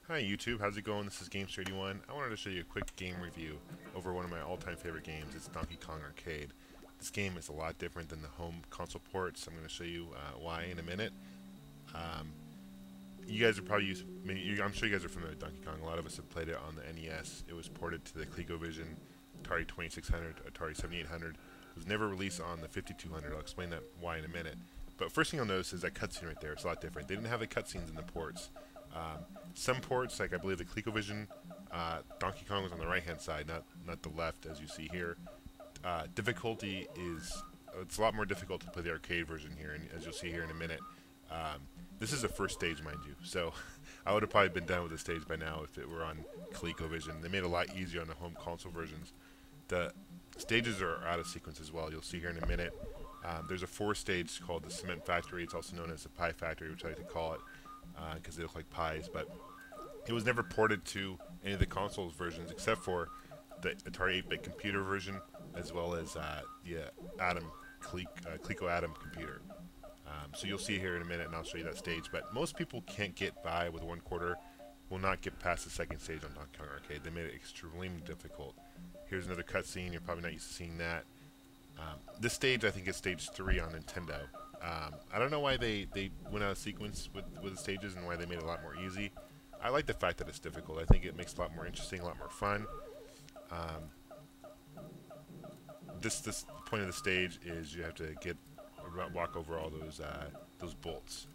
Hi YouTube, how's it going? This is Gamester81. I wanted to show you a quick game review over one of my all-time favorite games. It's Donkey Kong Arcade. This game is a lot different than the home console ports. I'm going to show you why in a minute. Um, you guys are probably used, I'm sure you guys are familiar with Donkey Kong. A lot of us have played it on the NES. It was ported to the ColecoVision, Atari 2600, Atari 7800. It was never released on the 5200. I'll explain that why in a minute. But first thing you'll notice is that cutscene right there. It's a lot different. They didn't have the cutscenes in the ports. Some ports, like I believe the ColecoVision, Donkey Kong was on the right-hand side, not the left, as you see here. Difficulty is it's a lot more difficult to play the arcade version here, and as you'll see here in a minute. This is the first stage, mind you, so I would have probably been done with the stage by now if it were on ColecoVision. They made it a lot easier on the home console versions. The stages are out of sequence as well. You'll see here in a minute. There's a fourth stage called the Cement Factory. It's also known as the Pie Factory, which I like to call it, because they look like pies, but it was never ported to any of the consoles versions except for the Atari 8-bit computer version, as well as the Coleco Adam computer. So you'll see here in a minute, and I'll show you that stage. But most people can't get by with one quarter, will not get past the second stage on Donkey Kong Arcade. They made it extremely difficult. Here's another cutscene. You're probably not used to seeing that. This stage, I think, is stage 3 on Nintendo. I don't know why they went out of sequence with the stages and why they made it a lot more easy. I like the fact that it's difficult. I think it makes it a lot more interesting, a lot more fun. This point of the stage is you have to walk over all those bolts.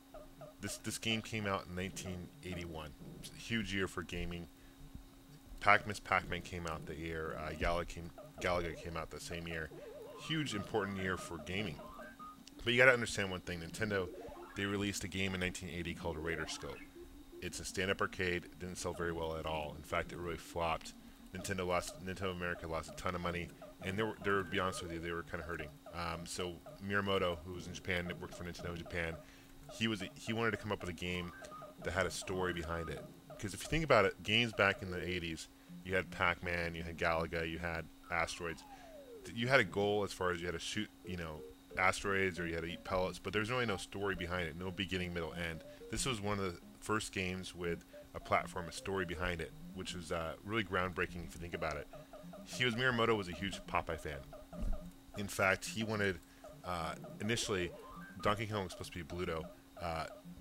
This game came out in 1981. It's a huge year for gaming. Miss Pac-Man came out the year. Galaga came out the same year. Huge, important year for gaming. But you got to understand one thing. Nintendo, they released a game in 1980 called Raider Scope. It's a stand-up arcade. It didn't sell very well at all. In fact, it really flopped. Nintendo America lost a ton of money, and to be honest with you, they were kind of hurting. So Miyamoto, who was in Japan, that worked for Nintendo in Japan, he wanted to come up with a game that had a story behind it. Because if you think about it, games back in the 80s, you had Pac-Man, you had Galaga, you had Asteroids. You had a goal as far as you had to shoot, asteroids, or you had to eat pellets, but there's really no story behind it, no beginning, middle, end. This was one of the first games with a platform, a story behind it, which was really groundbreaking if you think about it. Miyamoto was a huge Popeye fan. In fact, he wanted, initially, Donkey Kong was supposed to be Bluto,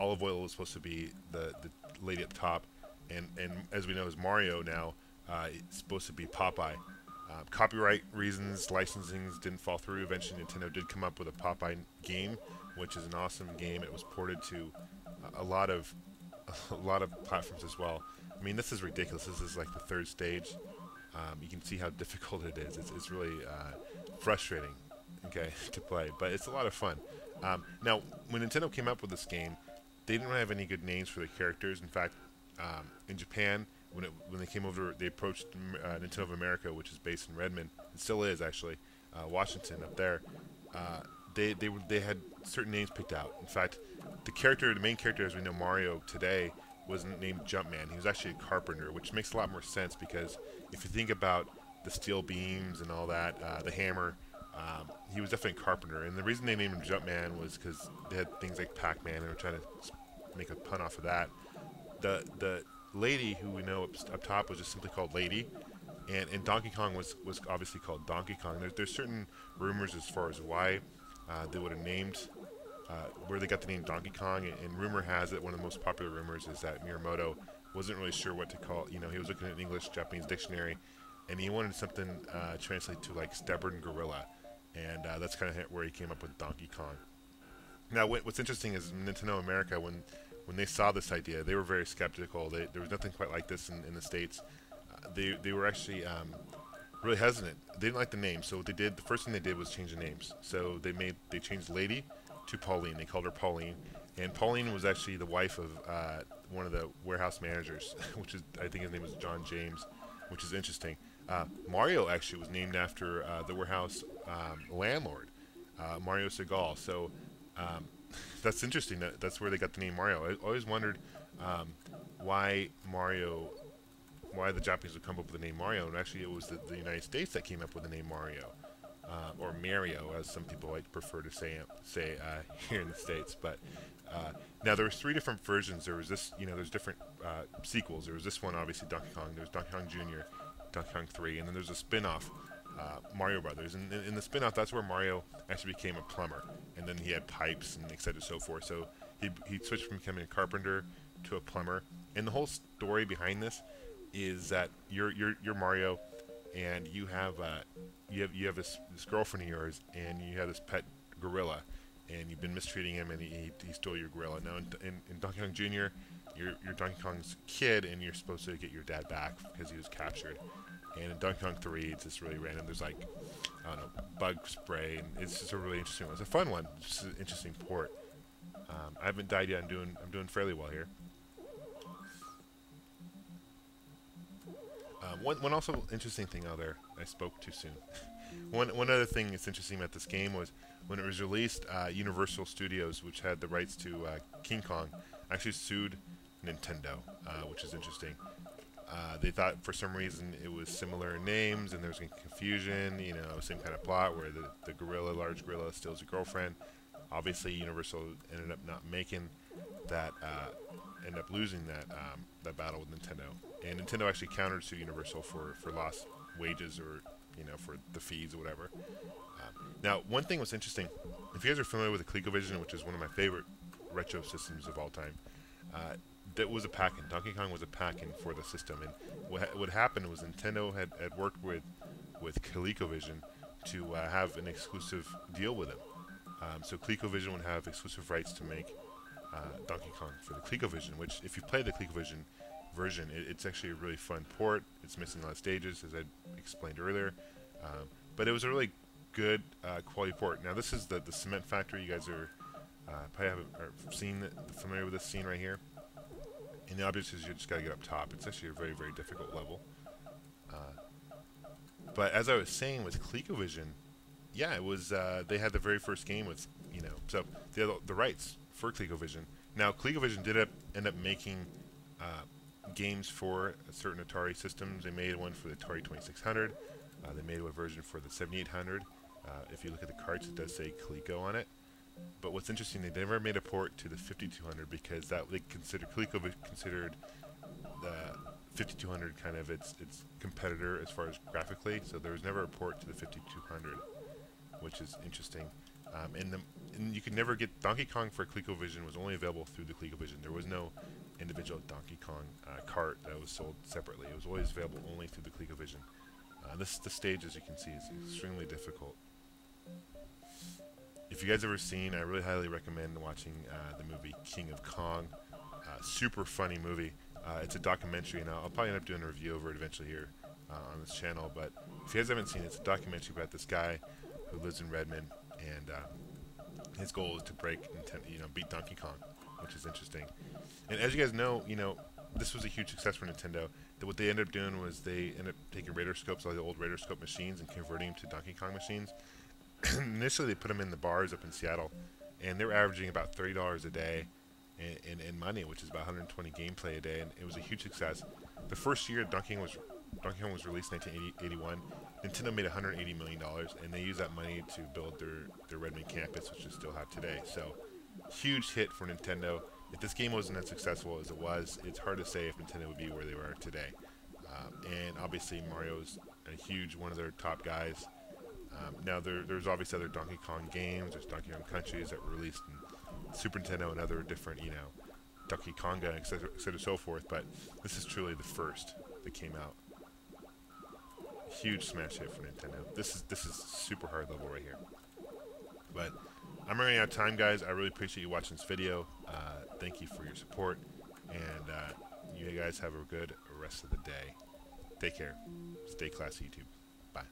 Olive Oil was supposed to be the lady up top, and as we know, as Mario now, it's supposed to be Popeye. Copyright reasons, licensing didn't fall through. Eventually, Nintendo did come up with a Popeye game, which is an awesome game. It was ported to a lot of platforms as well. I mean, this is ridiculous. This is like the third stage. You can see how difficult it is. It's really frustrating, okay, to play, but it's a lot of fun. Now, when Nintendo came up with this game, they didn't really have any good names for the characters. In fact, in Japan, when they came over, they approached Nintendo of America, which is based in Redmond. It still is, actually, Washington up there. They had certain names picked out. In fact, the main character as we know Mario today was named Jumpman. He was actually a carpenter, which makes a lot more sense because if you think about the steel beams and all that, the hammer, he was definitely a carpenter. And the reason they named him Jumpman was because they had things like Pac-Man and they were trying to make a pun off of that. The lady who we know up top was just simply called Lady, and Donkey Kong was obviously called Donkey Kong. There's certain rumors as far as why they would have named where they got the name Donkey Kong, and rumor has it, one of the most popular rumors is that Miyamoto wasn't really sure what to call it. He was looking at an English-Japanese dictionary, and he wanted something translate to like stubborn gorilla, and that's kind of where he came up with Donkey Kong. Now, what's interesting is Nintendo America, when they saw this idea, they were very skeptical. There was nothing quite like this in the States. They were actually really hesitant. They didn't like the name, so what they did, the first thing they did was change the names. So they changed Lady to Pauline. They called her Pauline, and Pauline was actually the wife of one of the warehouse managers, which is, I think his name was John James, which is interesting. Mario actually was named after the warehouse landlord, Mario Segal. So that's interesting. That's where they got the name Mario. I always wondered why the Japanese would come up with the name Mario, and actually it was the United States that came up with the name Mario. Or Mario, as some people like prefer to say here in the States. But Now there was 3 different versions. There was this, there's different sequels. There was this one, obviously Donkey Kong. There's Donkey Kong Jr., Donkey Kong 3, and then there's a spin-off, Mario Brothers. And in the spin-off, that's where Mario actually became a plumber, and then he had pipes and etc. and so forth. So he switched from becoming a carpenter to a plumber. And the whole story behind this is that you're Mario, and you have this girlfriend of yours, and you have this pet gorilla, and you've been mistreating him, and he stole your gorilla. Now in Donkey Kong Jr., you're Donkey Kong's kid, and you're supposed to get your dad back because he was captured. And in Donkey Kong 3, it's just really random. There's like, I don't know, bug spray, and it's just a really interesting one. It's a fun one. It's just an interesting port. I haven't died yet. I'm doing fairly well here. One also interesting thing out there. I spoke too soon. One other thing that's interesting about this game was when it was released, Universal Studios, which had the rights to King Kong, actually sued Nintendo, which is interesting. They thought for some reason it was similar in names and there was confusion, same kind of plot where the large gorilla steals a girlfriend. Obviously, Universal ended up not making that, ended up losing that battle with Nintendo. And Nintendo actually countered to Universal for lost wages or, for the fees or whatever. Now, one thing was interesting. If you guys are familiar with the ColecoVision, which is one of my favorite retro systems of all time, that was a pack-in. Donkey Kong was a pack-in for the system. And what happened was Nintendo had worked with ColecoVision to have an exclusive deal with them. So ColecoVision would have exclusive rights to make Donkey Kong for the ColecoVision, which if you play the ColecoVision version, it's actually a really fun port. It's missing a lot of stages, as I explained earlier. But it was a really good quality port. Now this is the cement factory. You guys are probably familiar with this scene right here. And the object is you just got to get up top. It's actually a very, very difficult level. But as I was saying with ColecoVision, yeah, it was they had the very first game with, so they had the rights for ColecoVision. Now ColecoVision did end up making games for certain Atari systems. They made one for the Atari 2600. They made a version for the 7800. If you look at the carts, it does say Coleco on it. But what's interesting, they never made a port to the 5200 because Coleco considered the 5200 kind of its competitor as far as graphically. So there was never a port to the 5200, which is interesting. And you could never get Donkey Kong for ColecoVision was only available through the ColecoVision. There was no individual Donkey Kong cart that was sold separately. It was always available only through the ColecoVision. The stage, as you can see, is extremely difficult. If you guys ever seen, I really highly recommend watching the movie King of Kong. Super funny movie. It's a documentary, and I'll probably end up doing a review over it eventually here on this channel. But if you guys haven't seen it, it's a documentary about this guy who lives in Redmond, and his goal is to beat Donkey Kong, which is interesting. And as you guys know, this was a huge success for Nintendo. What they ended up doing was they ended up taking Radarscopes, all the old Radarscope machines, and converting them to Donkey Kong machines. Initially, they put them in the bars up in Seattle, and they were averaging about $30 a day in money, which is about 120 gameplay a day, and it was a huge success. The first year Donkey Kong was released in 1981, Nintendo made $180 million, and they used that money to build their Redmond campus, which they still have today. So, huge hit for Nintendo. If this game wasn't as successful as it was, it's hard to say if Nintendo would be where they are today. And obviously, Mario's one of their top guys. Now, there's obviously other Donkey Kong games. There's Donkey Kong Countries that were released in Super Nintendo and other different, Donkey Konga, etc., so forth. But this is truly the first that came out. Huge smash hit for Nintendo. This is super hard level right here. But I'm running out of time, guys. I really appreciate you watching this video. Thank you for your support, and you guys have a good rest of the day. Take care. Stay classy, YouTube. Bye.